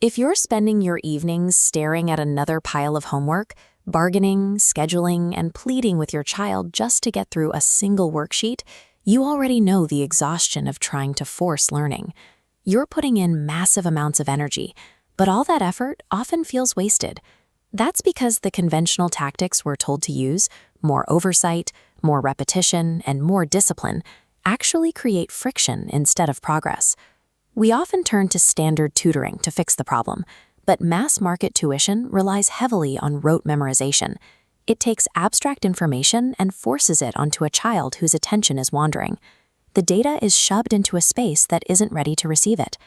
If you're spending your evenings staring at another pile of homework, bargaining, scheduling, and pleading with your child just to get through a single worksheet, you already know the exhaustion of trying to force learning. You're putting in massive amounts of energy, but all that effort often feels wasted. That's because the conventional tactics we're told to use, more oversight, more repetition, and more discipline, actually create friction instead of progress. We often turn to standard tutoring to fix the problem, but mass market tuition relies heavily on rote memorization. It takes abstract information and forces it onto a child whose attention is wandering. The data is shoved into a space that isn't ready to receive it.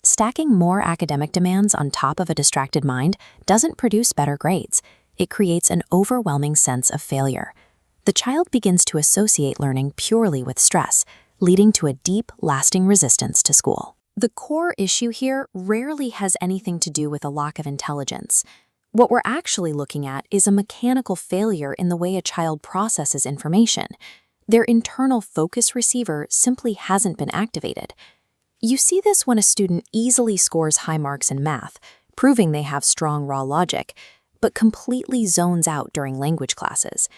Stacking more academic demands on top of a distracted mind doesn't produce better grades. It creates an overwhelming sense of failure. The child begins to associate learning purely with stress, leading to a deep, lasting resistance to school. The core issue here rarely has anything to do with a lack of intelligence. What we're actually looking at is a mechanical failure in the way a child processes information. Their internal focus receiver simply hasn't been activated. You see this when a student easily scores high marks in math, proving they have strong raw logic, but completely zones out during language classes.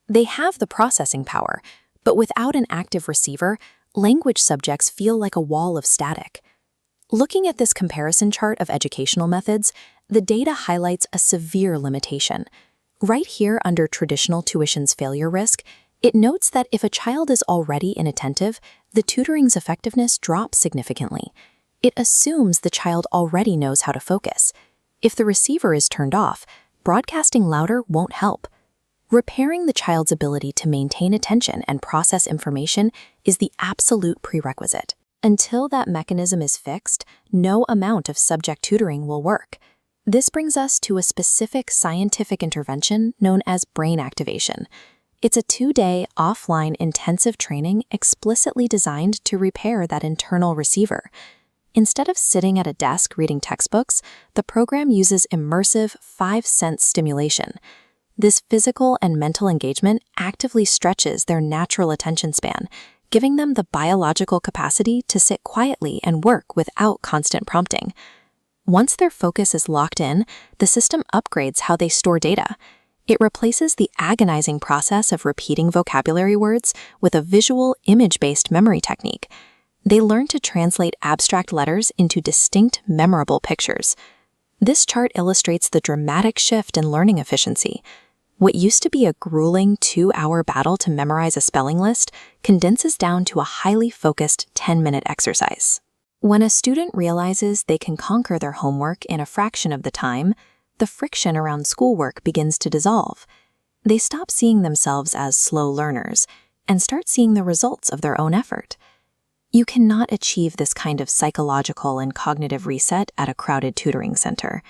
They have the processing power, but without an active receiver, language subjects feel like a wall of static. Looking at this comparison chart of educational methods, the data highlights a severe limitation. Right here under traditional tuition's failure risk, it notes that if a child is already inattentive, the tutoring's effectiveness drops significantly. It assumes the child already knows how to focus. If the receiver is turned off, broadcasting louder won't help. Repairing the child's ability to maintain attention and process information is the absolute prerequisite. Until that mechanism is fixed, no amount of subject tutoring will work. This brings us to a specific scientific intervention known as brain activation. It's a 2-day offline intensive training explicitly designed to repair that internal receiver. Instead of sitting at a desk reading textbooks, the program uses immersive 5-sense stimulation. This physical and mental engagement actively stretches their natural attention span, giving them the biological capacity to sit quietly and work without constant prompting. Once their focus is locked in, the system upgrades how they store data. It replaces the agonizing process of repeating vocabulary words with a visual, image-based memory technique. They learn to translate abstract letters into distinct, memorable pictures. This chart illustrates the dramatic shift in learning efficiency. What used to be a grueling 2-hour battle to memorize a spelling list condenses down to a highly focused 10-minute exercise. When a student realizes they can conquer their homework in a fraction of the time, the friction around schoolwork begins to dissolve. They stop seeing themselves as slow learners and start seeing the results of their own effort. You cannot achieve this kind of psychological and cognitive reset at a crowded tutoring center.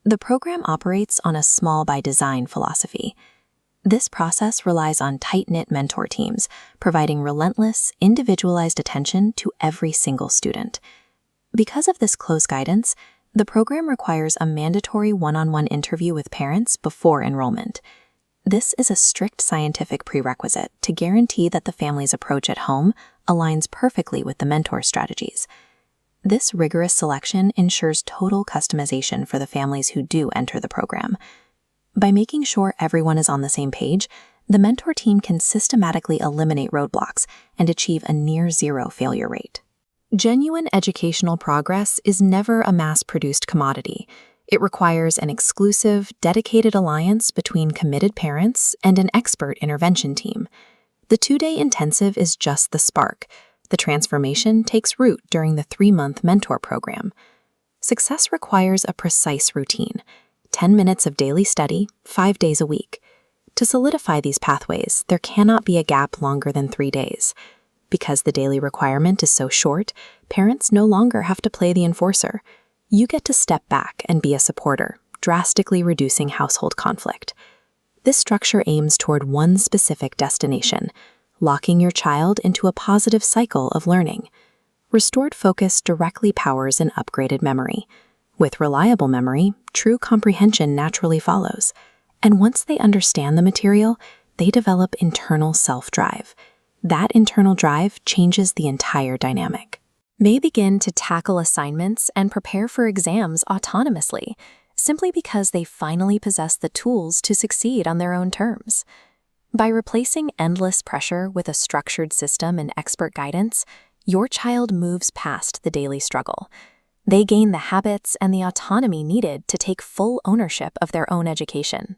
The program operates on a small-by-design philosophy. This process relies on tight-knit mentor teams, providing relentless, individualized attention to every single student. Because of this close guidance, the program requires a mandatory one-on-one interview with parents before enrollment. This is a strict scientific prerequisite to guarantee that the family's approach at home aligns perfectly with the mentor strategies. This rigorous selection ensures total customization for the families who do enter the program. By making sure everyone is on the same page, the mentor team can systematically eliminate roadblocks and achieve a near-zero failure rate. Genuine educational progress is never a mass-produced commodity. It requires an exclusive, dedicated alliance between committed parents and an expert intervention team. The 2-day intensive is just the spark. The transformation takes root during the 3-month mentor program. Success requires a precise routine, 10 minutes of daily study, 5 days a week. To solidify these pathways, there cannot be a gap longer than 3 days. Because the daily requirement is so short, parents no longer have to play the enforcer. You get to step back and be a supporter, drastically reducing household conflict. This structure aims toward one specific destination, locking your child into a positive cycle of learning. Restored focus directly powers an upgraded memory. With reliable memory, true comprehension naturally follows. And once they understand the material, they develop internal self-drive. That internal drive changes the entire dynamic. may begin to tackle assignments and prepare for exams autonomously, simply because they finally possess the tools to succeed on their own terms. By replacing endless pressure with a structured system and expert guidance, your child moves past the daily struggle. They gain the habits and the autonomy needed to take full ownership of their own education.